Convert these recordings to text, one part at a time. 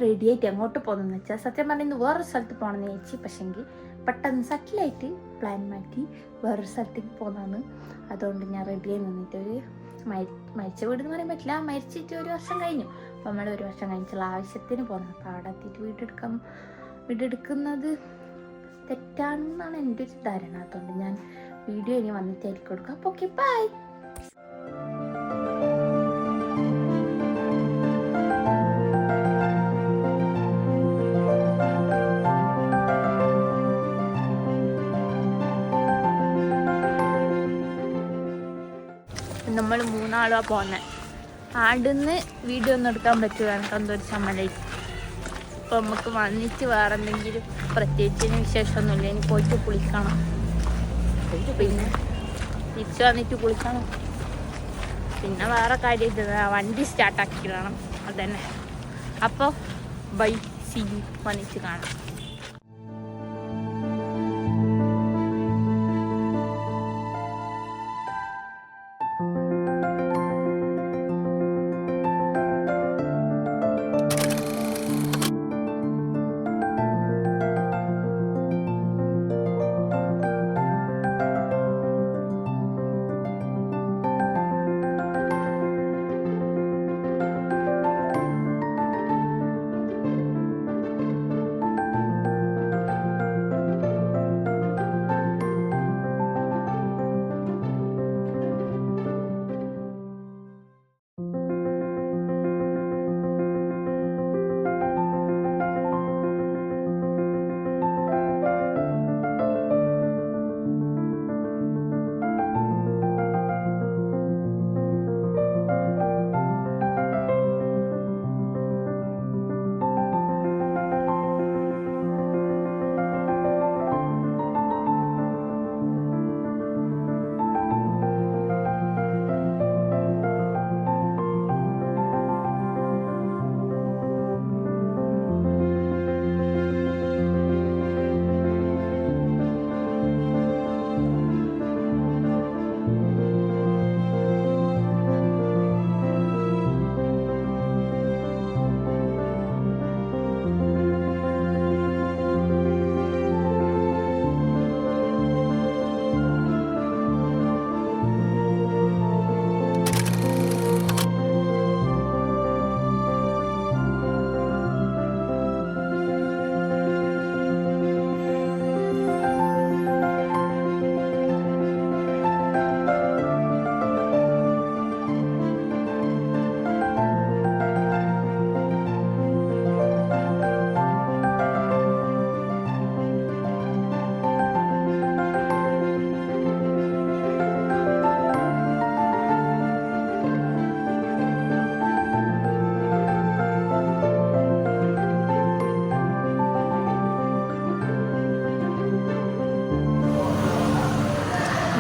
Ready ആയിട്ട് എങ്ങോട്ട് പോകുന്നതെന്ന് വെച്ചാൽ സത്യം പറഞ്ഞാൽ ഇന്ന് വേറൊരു സ്ഥലത്ത് പോകണമെന്ന് ചോദിച്ചു. പക്ഷേങ്കിൽ പെട്ടെന്ന് സറ്റിലായിട്ട് പ്ലാൻ മാറ്റി വേറൊരു സ്ഥലത്തേക്ക് പോകുന്നതാണ്. അതുകൊണ്ട് ഞാൻ റെഡിയായി നിന്നിട്ട് ഒരു മരിച്ച വീട് എന്ന് പറയാൻ പറ്റില്ല, മരിച്ചിട്ട് 1 വർഷം കഴിഞ്ഞു. അപ്പോൾ നമ്മൾ 1 വർഷം കഴിഞ്ഞിട്ടുള്ള ആവശ്യത്തിന് പോകുന്നത്. അപ്പോൾ അവിടെ എത്തിയിട്ട് വീടെടുക്കുന്നത് തെറ്റാണെന്നാണ് എൻ്റെ ഒരു ധാരണ. അതുകൊണ്ട് ഞാൻ വീഡിയോ ഇനി വന്നിട്ടായിരിക്കും കൊടുക്കാം. അപ്പോൾ ഓക്കെ, ബൈ. നമ്മൾ 3 ആളാണ് പോകുന്നത്. ആടുന്ന് വീഡിയോ ഒന്നും എടുക്കാൻ പറ്റുമോ? എനിക്ക് എന്തൊരു സമ്മതമായി. അപ്പോൾ നമുക്ക് വന്നിട്ട് വേറെ എന്തെങ്കിലും പ്രത്യേകിച്ച് വിശേഷമൊന്നുമില്ല. ഇനി പോയിട്ട് കുളിക്കണം, പിന്നെ തിരിച്ച് വന്നിട്ട് കുളിക്കണം, പിന്നെ വേറെ കാര്യം വണ്ടി സ്റ്റാർട്ടാക്കിയിടണം. അതന്നെ. അപ്പോൾ ബൈ, സീ യു, വന്നിട്ട് കാണാം.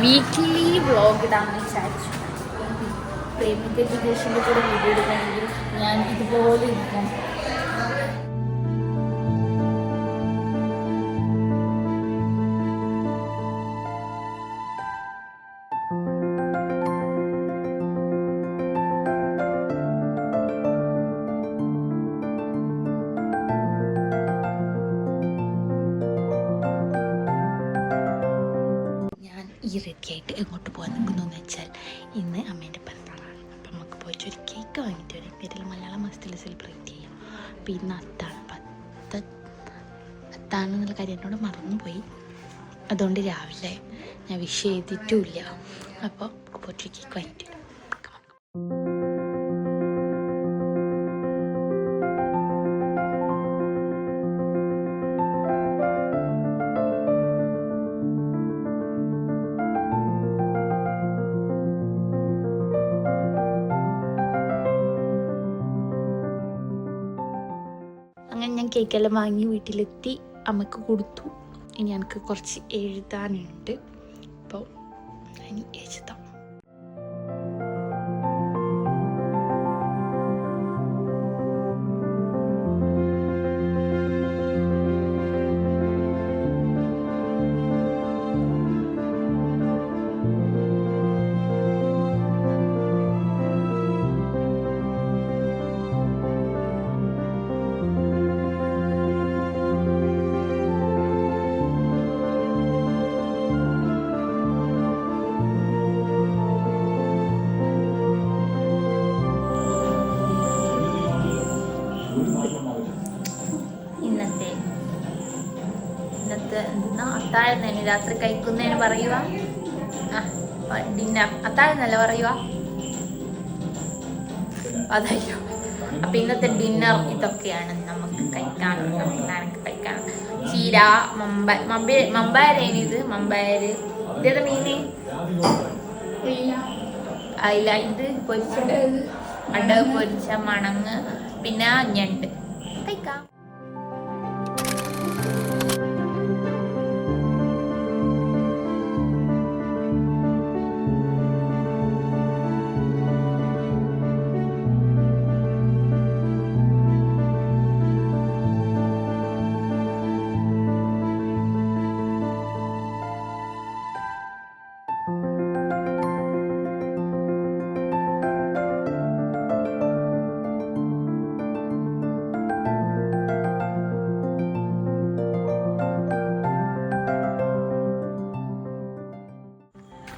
വീക്ക്ലി വ്ളോഗ് ഇടാമെന്ന് വിചാരിച്ചു. പ്രേമിക എഡ്യൂക്കേഷൻ്റെ കൂടെ വീഡിയോ എടുക്കണമെങ്കിൽ ഞാൻ ഇതുപോലെ ഇരിക്കണം. ഈ റെഡിയായിട്ട് എങ്ങോട്ട് പോകാൻ നിൽക്കുന്നതെന്ന് വെച്ചാൽ ഇന്ന് അമ്മേൻ്റെ പിറന്നാളാണ്. അപ്പം നമുക്ക് പോയിട്ട് ഒരു കേക്ക് വാങ്ങിയിട്ട് വരും. പേരിൽ മലയാള മാസത്തിൽ സെലിബ്രേറ്റ് ചെയ്യാം. അപ്പോൾ ഇന്ന് അത്താണെന്നുള്ള കാര്യം എന്നോട് മറന്നുപോയി. അതുകൊണ്ട് രാവിലെ ഞാൻ വിഷ് ചെയ്തിട്ടുമില്ല. അപ്പോൾ നമുക്ക് പോയിട്ട് കേക്ക് വാങ്ങിയിട്ട് വരും. കേക്കെല്ലാം വാങ്ങി വീട്ടിലെത്തി അമ്മക്ക് കൊടുത്തു. ഇനി എനിക്ക് കുറച്ച് എഴുതാനുണ്ട്. അപ്പോൾ ഇനി എഴുതാം. ഇന്നത്തെ എന്തെന്നാ അത്താഴം തന്നെ രാത്രി കഴിക്കുന്നതിന് പറയുക. ഡിന്നർ അത്താഴം എന്നല്ല പറയുക, അതല്ലോ. അപ്പം ഇന്നത്തെ ഡിന്നർ ഇതൊക്കെയാണ് നമുക്ക് കഴിക്കാനുള്ളത്. ചീര, മമ്പയറേനിത്, മമ്പയര്, ഇതേതാ മീന്, അയില, ഇത് പൊരിച്ച അട, പൊരിച്ച മണങ്ങ്, പിന്നെ ഞണ്ട്. കഴിക്കാം.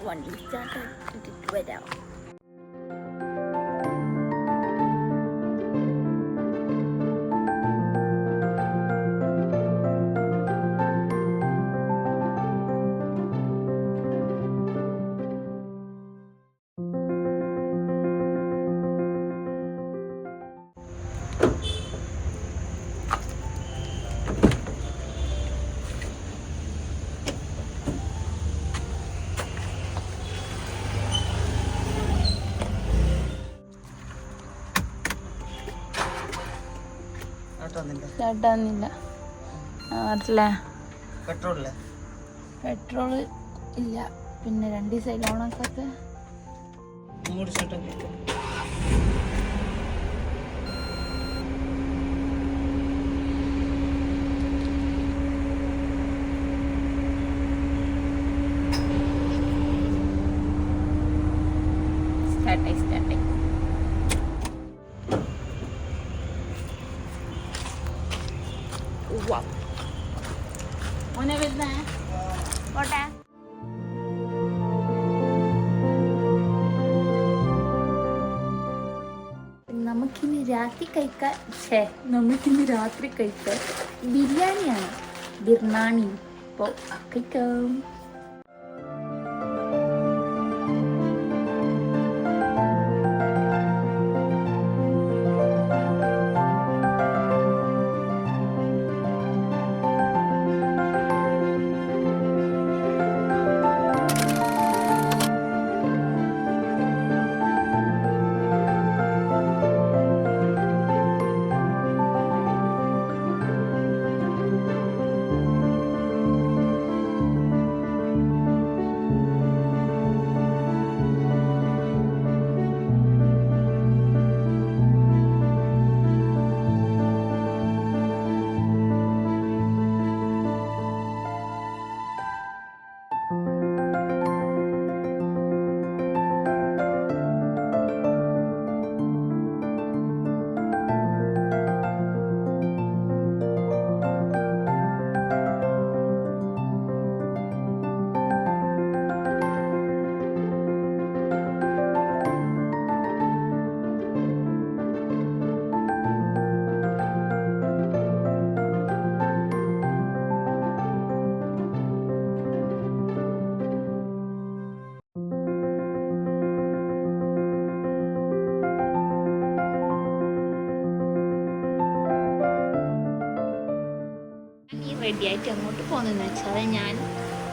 വണ്ടി സ്റ്റാർട്ട് വരാം. ചേട്ടാന്നില്ല നാട്ടിലെ പെട്രോള് ഇല്ല. പിന്നെ 2 ദിവസമായി ഓണാക്കാത്ത. സ്റ്റാർട്ടായി. മോനെ വരുന്നേ പോട്ടെ. നമുക്കിനി രാത്രി കഴിക്കാൻ ബിരിയാണിയാണ്. ബിർണാണി. അപ്പോൾ കഴിക്കാം. റെഡിയായിട്ട് അങ്ങോട്ട് പോകുന്നതെന്ന് വെച്ചാൽ ഞാൻ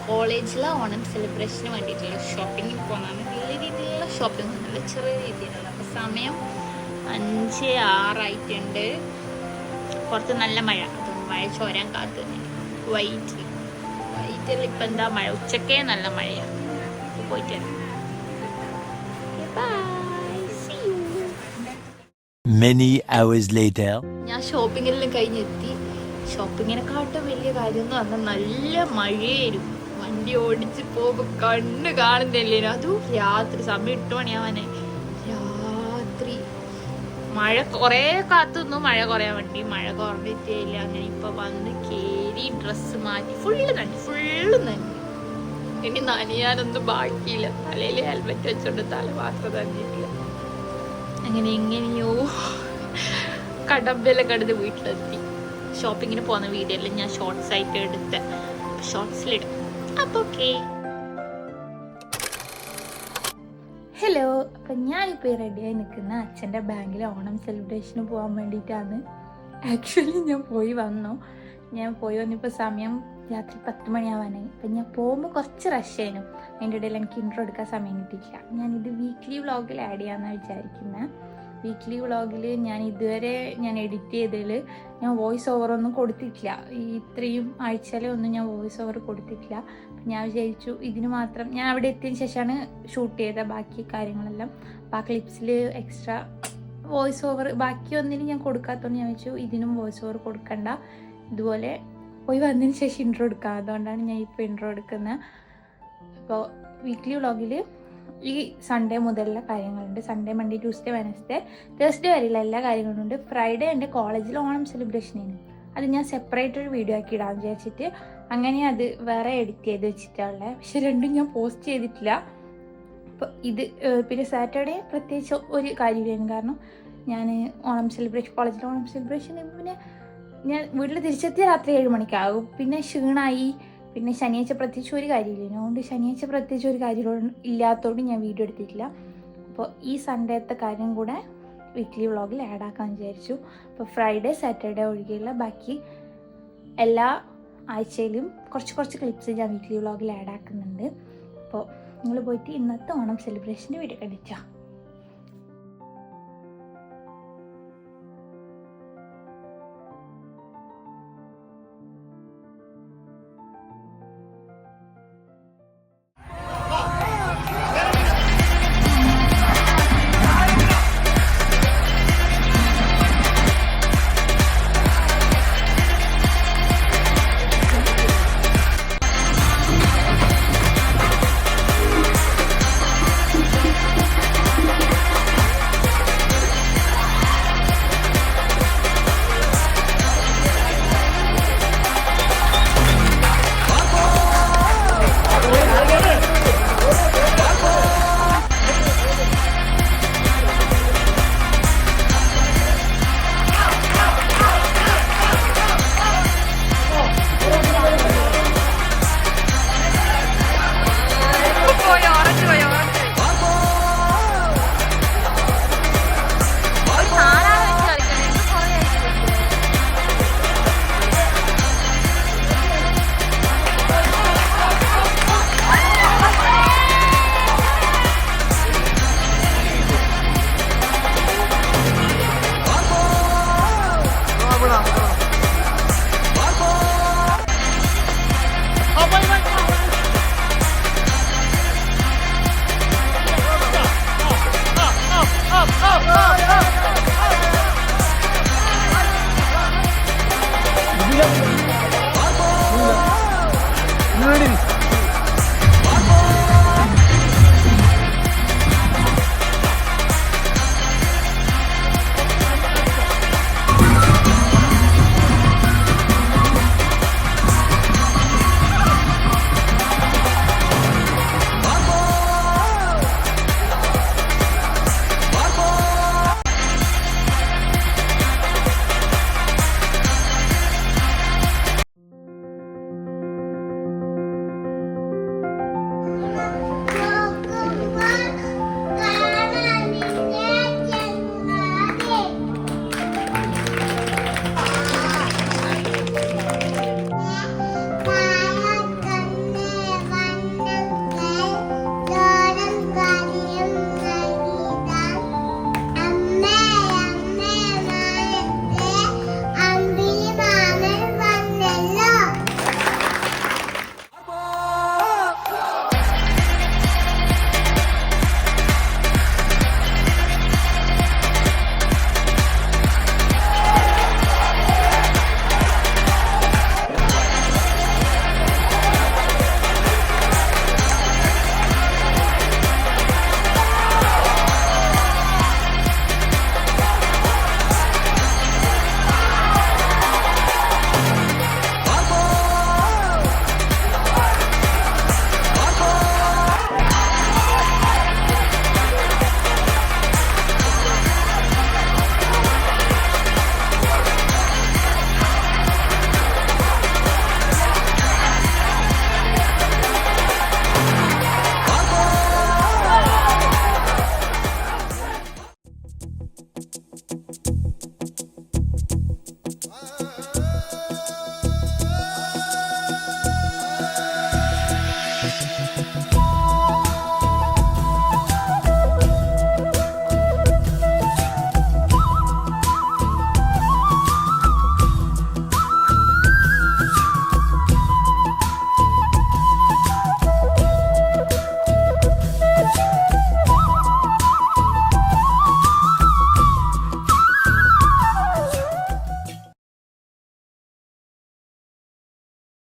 കോളേജിലെ ഓണം സെലിബ്രേഷന് വേണ്ടിയിട്ടുള്ള ഷോപ്പിങ്ങിൽ പോകുന്നതാണ്. വലിയ രീതിയിലുള്ള ഷോപ്പിംഗ് ഒന്നുമില്ല, ചെറിയ രീതിയിലുള്ള. അപ്പോൾ സമയം 5:06 ആയിട്ടുണ്ട്. പുറത്ത് നല്ല മഴ, അതുകൊണ്ട് മഴ ചോരാൻ കാത്തു വൈറ്റിൽ ഇപ്പം എന്താ മഴ, ഉച്ചക്കേ നല്ല മഴയാണ്. പോയിട്ട് Many hours later. ഞാൻ ഷോപ്പിങ്ങിലെല്ലാം കഴിഞ്ഞെത്തി. ഷോപ്പിങ്ങിനെക്കാട്ടും വലിയ കാര്യമെന്ന് പറഞ്ഞാൽ നല്ല മഴയായിരുന്നു. വണ്ടി ഓടിച്ച് പോകുമ്പോൾ കണ്ണ് കാണുന്നില്ലേനു. അതും രാത്രി സമയം 8 മണിയാവാനായി. രാത്രി മഴ കുറേ കാത്തുനിന്നു, മഴ കുറയാൻ വേണ്ടി. മഴ കുറഞ്ഞിട്ടില്ല. അങ്ങനെ ഇപ്പൊ വന്ന് കേറി ഡ്രസ്സ് മാറ്റി ഫുള്ള് നനഞ്ഞു. ഇനി നനയാനൊന്നും ബാക്കിയില്ല. തലയിൽ ഹെൽമെറ്റ് വെച്ചോണ്ട് തല മാത്രം തന്നിട്ടില്ല. അങ്ങനെ എങ്ങനെയോ കടമ്പെല്ലാം കടന്ന് വീട്ടിലെത്തി. ഷോപ്പിങ്ങിന് പോകുന്ന വീഡിയോ എല്ലാം ഞാൻ ഷോർട്സ് ആയിട്ട് എടുത്ത് ഷോർട്സിലിടും. അപ്പോൾ ഓക്കെ. ഹലോ, അപ്പം ഞാനിപ്പോൾ റെഡിയായി നിൽക്കുന്ന അച്ഛൻ്റെ ബാങ്കിലെ ഓണം സെലിബ്രേഷന് പോകാൻ വേണ്ടിയിട്ടാണ്. ആക്ച്വലി ഞാൻ പോയി വന്നിപ്പോൾ സമയം രാത്രി 10 മണിയാവാനായി. അപ്പം ഞാൻ പോകുമ്പോൾ കുറച്ച് റഷ് ആയിരുന്നു. അതിൻ്റെ ഇടയിൽ എനിക്ക് ഇൻട്രോ എടുക്കാൻ സമയം കിട്ടിയിട്ടില്ല. ഞാനിത് വീക്ക്ലി വ്ളോഗിൽ ആഡ് ചെയ്യാമെന്നാണ് വിചാരിക്കുന്നത്. വീക്ക്ലി വ്ളോഗിൽ ഞാൻ ഇതുവരെ എഡിറ്റ് ചെയ്തതിൽ ഞാൻ വോയിസ് ഓവറൊന്നും കൊടുത്തിട്ടില്ല. ഈ ഇത്രയും ആഴ്ചയിലൊന്നും ഞാൻ വോയിസ് ഓവർ കൊടുത്തിട്ടില്ല. അപ്പം ഞാൻ വിചാരിച്ചു ഇതിന് മാത്രം, ഞാൻ അവിടെ എത്തിയതിന് ശേഷമാണ് ഷൂട്ട് ചെയ്ത ബാക്കി കാര്യങ്ങളെല്ലാം. അപ്പോൾ ആ ക്ലിപ്സിൽ എക്സ്ട്രാ വോയിസ് ഓവർ ബാക്കിയൊന്നിനും ഞാൻ കൊടുക്കാത്തതുകൊണ്ട് ഞാൻ വെച്ചു ഇതിനും വോയിസ് ഓവർ കൊടുക്കണ്ട, ഇതുപോലെ പോയി വന്നതിന് ശേഷം ഇൻട്രോ എടുക്കാം. അതുകൊണ്ടാണ് ഞാൻ ഇപ്പോൾ ഇൻട്രോ എടുക്കുന്നത്. അപ്പോൾ വീക്ക്ലി വ്ളോഗിൽ ഈ സൺഡേ മുതലുള്ള കാര്യങ്ങളുണ്ട്. Sunday, Monday, Tuesday, Wednesday, Thursday വരെയുള്ള എല്ലാ കാര്യങ്ങളുണ്ട്. ഫ്രൈഡേ എൻ്റെ കോളേജിൽ ഓണം സെലിബ്രേഷനാണ്. അത് ഞാൻ സെപ്പറേറ്റ് ഒരു വീഡിയോ ആക്കി ഇടാമെന്ന് വിചാരിച്ചിട്ട് അങ്ങനെ അത് വേറെ എഡിറ്റ് ചെയ്ത് വെച്ചിട്ടുള്ളത്. പക്ഷെ രണ്ടും ഞാൻ പോസ്റ്റ് ചെയ്തിട്ടില്ല. അപ്പോൾ ഇത് പിന്നെ സാറ്റർഡേ പ്രത്യേകിച്ച് ഒരു കാര്യമില്ലായിരുന്നു. കാരണം ഞാൻ കോളേജിൽ ഓണം സെലിബ്രേഷൻ പിന്നെ ഞാൻ വീട്ടിൽ തിരിച്ചെത്തിയ രാത്രി 7 മണിക്കാകും. പിന്നെ ക്ഷീണമായി. പിന്നെ ശനിയാഴ്ച പ്രത്യേകിച്ച് ഒരു കാര്യമില്ല. അതുകൊണ്ട് ശനിയാഴ്ച പ്രത്യേകിച്ച് ഒരു കാര്യം ഇല്ലാത്തതുകൊണ്ട് ഞാൻ വീഡിയോ എടുത്തിട്ടില്ല. അപ്പോൾ ഈ സൺഡേത്തെ കാര്യം കൂടെ വീക്ക്ലി വ്ളോഗിൽ ആഡ് ആക്കാൻ വിചാരിച്ചു. അപ്പോൾ ഫ്രൈഡേ, സാറ്റർഡേ ഒഴികെയുള്ള ബാക്കി എല്ലാ ആഴ്ചയിലും കുറച്ച് ക്ലിപ്സ് ഞാൻ വീക്ക്ലി വ്ളോഗിൽ ആഡ് ആക്കുന്നുണ്ട്. അപ്പോൾ നിങ്ങൾ പോയിട്ട് ഇന്നത്തെ ഓണം സെലിബ്രേഷൻ്റെ വീഡിയോ കണ്ടിച്ചാൽ